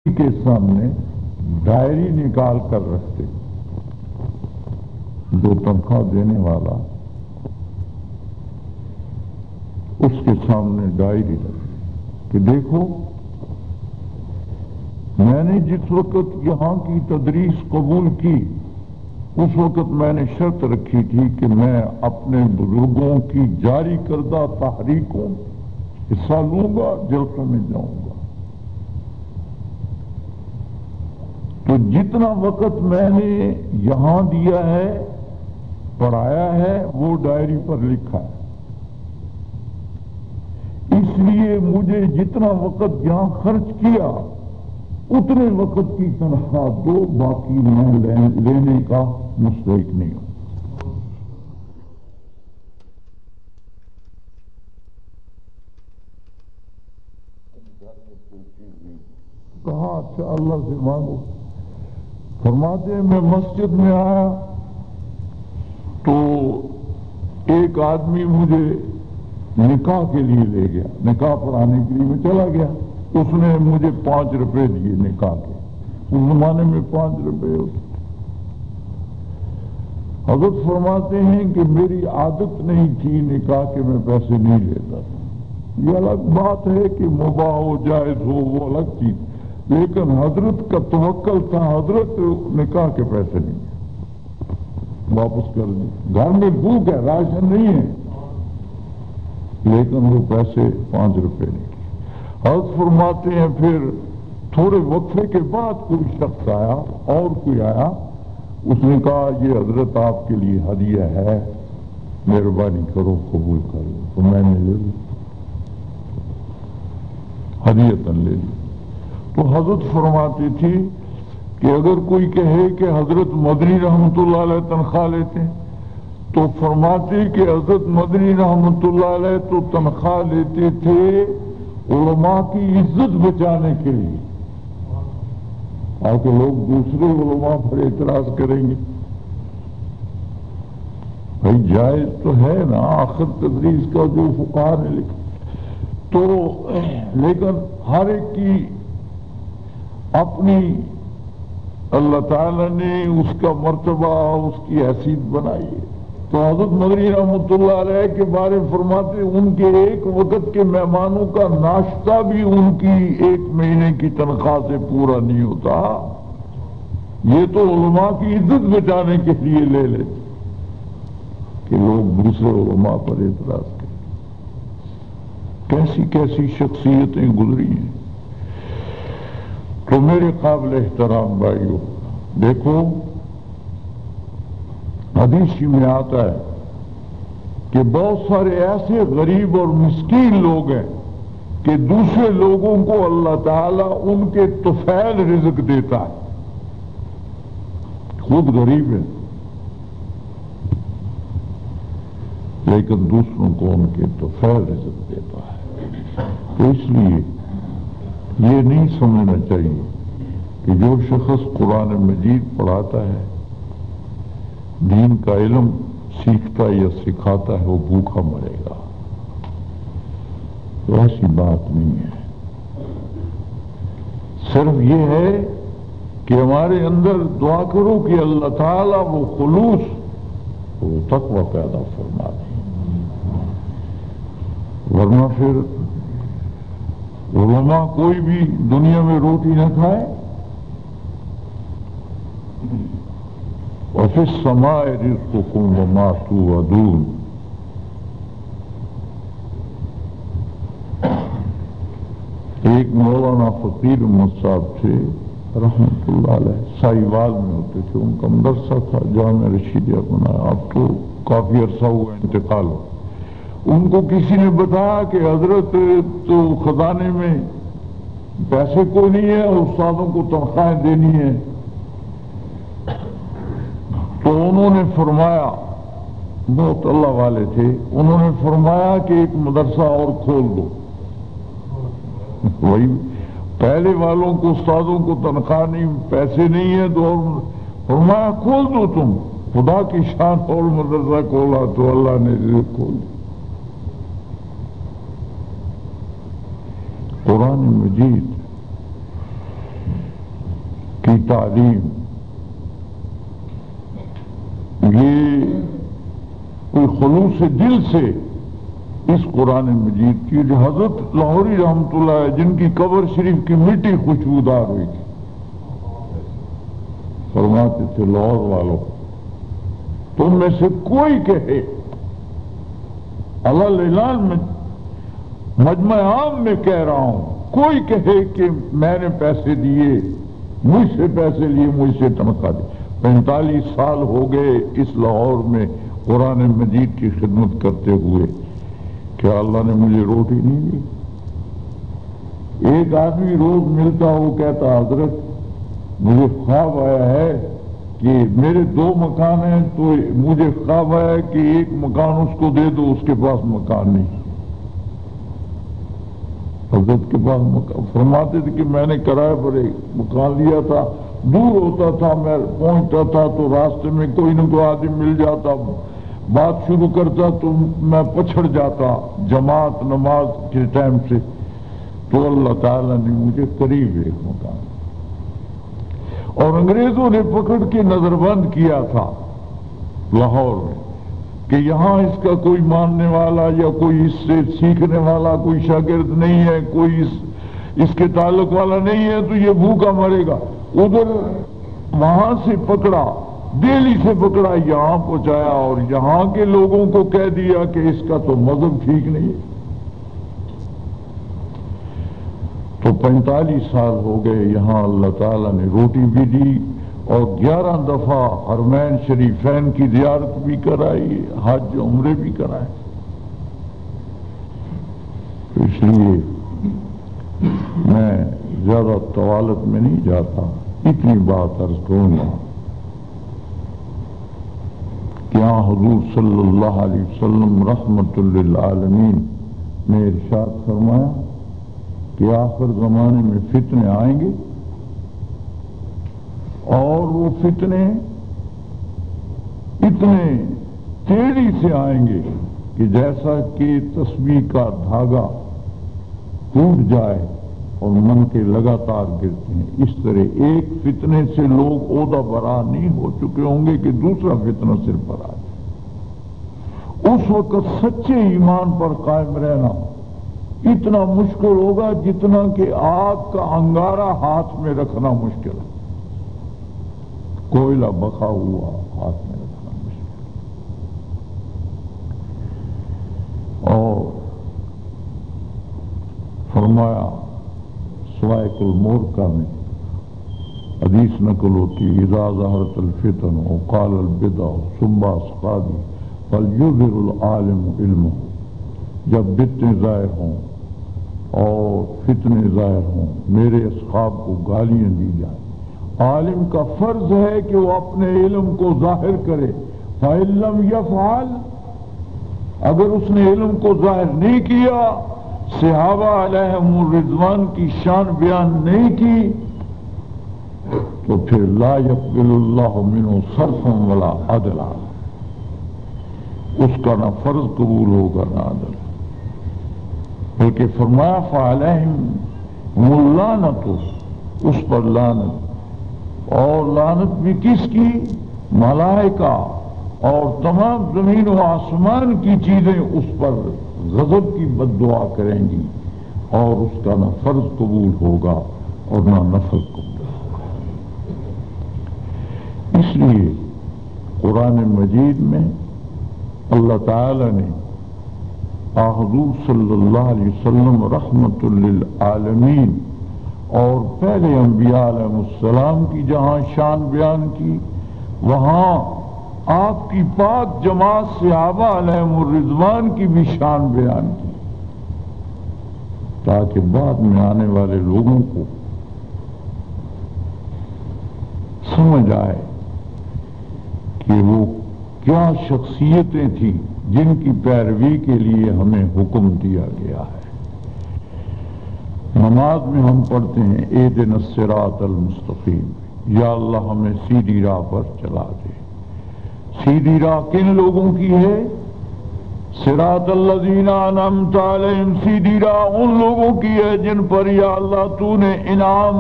کے سامنے ڈائری نکال کر رکھتے، جو تنخواہ دینے والا اس کے سامنے ڈائری رکھتے کہ دیکھو میں نے جس وقت یہاں کی تدریس قبول کی اس وقت میں نے شرط رکھی تھی کہ میں اپنے بزرگوں کی جاری کردہ تحریکوں حصہ لوں گا، جلسوں میں جاؤں گا۔ تو جتنا وقت میں نے یہاں دیا ہے پڑھایا ہے وہ ڈائری پر لکھا ہے، اس لیے مجھے جتنا وقت یہاں خرچ کیا اتنے وقت کی تنخواہ دو، باقی میں لینے کا مستحق نہیں ہوں۔ کہا اچھا اللہ سے مانگو۔ فرماتے ہیں میں مسجد میں آیا تو ایک آدمی مجھے نکاح کے لیے لے گیا، نکاح پڑھانے کے لیے میں چلا گیا، اس نے مجھے 5 روپے دیے نکاح کے، اس زمانے میں 5 روپے ہوتے۔ حضرت فرماتے ہیں کہ میری عادت نہیں تھی نکاح کے میں پیسے نہیں لیتا تھا، یہ الگ بات ہے کہ مباح ہو جائز ہو وہ الگ چیز، لیکن حضرت کا توکل تھا، حضرت نکاح کے پیسے نہیں واپس کر دی، گھر میں بھوک ہے راشن نہیں ہے لیکن وہ پیسے 5 روپے نہیں۔ حضرت فرماتے ہیں پھر تھوڑے وقفے کے بعد کوئی شخص آیا اور کوئی آیا، اس نے کہا یہ حضرت آپ کے لیے ہدیہ ہے، مہربانی کرو قبول کر لو، تو میں نے لے لی، ہدیتاً لے لی۔ تو حضرت فرماتی تھی کہ اگر کوئی کہے کہ حضرت مدنی رحمت اللہ علیہ تنخواہ لیتے ہیں تو فرماتے کہ حضرت مدنی رحمت اللہ علیہ تو تنخواہ لیتے تھے علماء کی عزت بچانے کے لیے، تاکہ لوگ دوسرے علماء پر اعتراض کریں گے۔ بھائی جائز تو ہے نا، آخر تدریس کا جو فقہاء نے لکھا تو، لیکن ہر ایک کی اپنی اللہ تعالیٰ نے اس کا مرتبہ اس کی حیثیت بنائی ہے۔ تو حضرت مدنی رحمۃ اللہ علیہ کے بارے فرماتے ان کے ایک وقت کے مہمانوں کا ناشتہ بھی ان کی 1 مہینے کی تنخواہ سے پورا نہیں ہوتا، یہ تو علماء کی عزت بچانے کے لیے لے لیتے کہ لوگ دوسرے علماء پر اعتراض کریں۔ کیسی کیسی شخصیتیں گزری ہیں۔ تو میرے قابل احترام بھائیو دیکھو حدیث میں آتا ہے کہ بہت سارے ایسے غریب اور مسکین لوگ ہیں کہ دوسرے لوگوں کو اللہ تعالیٰ ان کے طفیل رزق دیتا ہے، خود غریب ہے لیکن دوسروں کو ان کے طفیل رزق دیتا ہے۔ تو اس لیے یہ نہیں سمجھنا چاہیے کہ جو شخص قرآن مجید پڑھاتا ہے، دین کا علم سیکھتا یا سکھاتا ہے، وہ بھوکا مرے گا، تو ایسی بات نہیں ہے۔ صرف یہ ہے کہ ہمارے اندر دعا کرو کہ اللہ تعالیٰ وہ خلوص وہ تقویٰ پیدا فرما دے، ورنہ پھر علماء کوئی بھی دنیا میں روٹی نہ کھائے۔ وفی السماء رزقکم وما توعدون، ایک مولانا فقیر احمد صاحب تھے رحمت اللہ علیہ، سائیوال میں ہوتے تھے، ان کا مدرسہ تھا جامع رشیدیہ بنایا، اب تو کافی عرصہ ہوا انتقال ہو۔ ان کو کسی نے بتایا کہ حضرت تو خزانے میں پیسے کوئی نہیں ہے اور استادوں کو تنخواہیں دینی ہے، تو انہوں نے فرمایا، بہت اللہ والے تھے، انہوں نے فرمایا کہ ایک مدرسہ اور کھول دو، وہی پہلے والوں کو استادوں کو تنخواہ نہیں پیسے نہیں ہے تو فرمایا کھول دو تم، خدا کی شان اور مدرسہ کھولا تو اللہ نے رزق کھول دیا۔ قرآن مجید کی تعلیم یہ کوئی خلوص دل سے اس قرآن مجید کی، جو حضرت لاہوری رحمۃ اللہ جن کی قبر شریف کی مٹی خوشبودار ہوئی تھی، فرماتے تھے لاہور والوں تم میں سے کوئی کہے، علل اعلان میں مجمع عام میں کہہ رہا ہوں، کوئی کہے کہ میں نے پیسے دیے، مجھ سے پیسے لیے، مجھ سے تنخواہ دی، 45 سال ہو گئے اس لاہور میں قرآن مجید کی خدمت کرتے ہوئے، کیا اللہ نے مجھے روٹی نہیں دی؟ ایک آدمی روز ملتا وہ کہتا حضرت مجھے خواب آیا ہے کہ میرے 2 مکان ہیں، تو مجھے خواب آیا ہے کہ ایک مکان اس کو دے دو، اس کے پاس مکان نہیں۔ حضرت کے پاس مکان، فرماتے تھے کہ میں نے کرائے پر ایک مکان لیا تھا، دور ہوتا تھا، میں پہنچتا تھا تو راستے میں کوئی نہ کوئی آدمی مل جاتا، بات شروع کرتا تو میں پچھڑ جاتا جماعت نماز کے ٹائم سے، تو اللہ تعالیٰ نے مجھے قریب ایک مکان، اور انگریزوں نے پکڑ کے نظر بند کیا تھا لاہور میں کہ یہاں اس کا کوئی ماننے والا یا کوئی اس سے سیکھنے والا کوئی شاگرد نہیں ہے، کوئی اس کے تعلق والا نہیں ہے، تو یہ بھوکا مرے گا۔ ادھر وہاں سے پکڑا، دہلی سے پکڑا، یہاں پہنچایا اور یہاں کے لوگوں کو کہہ دیا کہ اس کا تو مذہب ٹھیک نہیں ہے۔ تو 45 سال ہو گئے یہاں اللہ تعالیٰ نے روٹی بھی دی اور 11 دفعہ حرمین شریفین کی زیارت بھی کرائی، حج عمرے بھی کرائے۔ تو اس لیے میں زیادہ طوالت میں نہیں جاتا، اتنی بات عرض کروں گا کہ حضور صلی اللہ علیہ وسلم رحمت للعالمین نے ارشاد فرمایا کہ آخر زمانے میں فتنے آئیں گے، اور وہ فتنے اتنے تیزی سے آئیں گے کہ جیسا کہ تسبیح کا دھاگا ٹوٹ جائے اور من کے لگاتار گرتے ہیں، اس طرح ایک فتنے سے لوگ عہدہ برا نہیں ہو چکے ہوں گے کہ دوسرا فتنہ سر پر آ جائے۔ اس وقت سچے ایمان پر قائم رہنا اتنا مشکل ہوگا جتنا کہ آگ کا انگارہ ہاتھ میں رکھنا مشکل ہے، کوئلہ بکا ہوا ہاتھ میں رکھنا مشکل۔ اور فرمایا سوائق المورکہ میں حدیث نقل ہوتی، اذا ظہرت الفتن وقال البدع ثم اصحابی فلیظہر العالم علمہ، جب فتنے ظاہر ہوں اور فتنے ظاہر ہوں، میرے اصحاب کو گالیاں دی جائیں، عالم کا فرض ہے کہ وہ اپنے علم کو ظاہر کرے، فَإِن لَّمْ يَفْعَلْ، اگر اس نے علم کو ظاہر نہیں کیا، صحابہ علیہم الرضوان کی شان بیان نہیں کی، تو پھر لا يقبل اللہ منہ صرفا ولا عدلا، اس کا نہ فرض قبول ہوگا نہ عدل، بلکہ فرمایا فعلیہم اللعنۃ، اس پر لعنت، اور لعنت بھی کس کی؟ ملائکہ اور تمام زمین و آسمان کی چیزیں اس پر غضب کی بد دعا کریں گی، اور اس کا نہ فرض قبول ہوگا اور نہ نفل قبول ہوگا۔ اس لیے قرآن مجید میں اللہ تعالی نے حضور صلی اللہ علیہ وسلم رحمت للعالمین اور پہلے انبیاء علیہ السلام کی جہاں شان بیان کی، وہاں آپ کی پاک جماعت صحابہ علیہم الرضوان کی بھی شان بیان کی، تاکہ بعد میں آنے والے لوگوں کو سمجھ آئے کہ وہ کیا شخصیتیں تھیں جن کی پیروی کے لیے ہمیں حکم دیا گیا ہے۔ نماز میں ہم پڑھتے ہیں اہدنا الصراط المستقیم، یا اللہ ہمیں سیدھی راہ پر چلا دے۔ سیدھی راہ کن لوگوں کی ہے؟ صراط الذین انعمت علیہم، سیدھی راہ ان لوگوں کی ہے جن پر یا اللہ تو نے انعام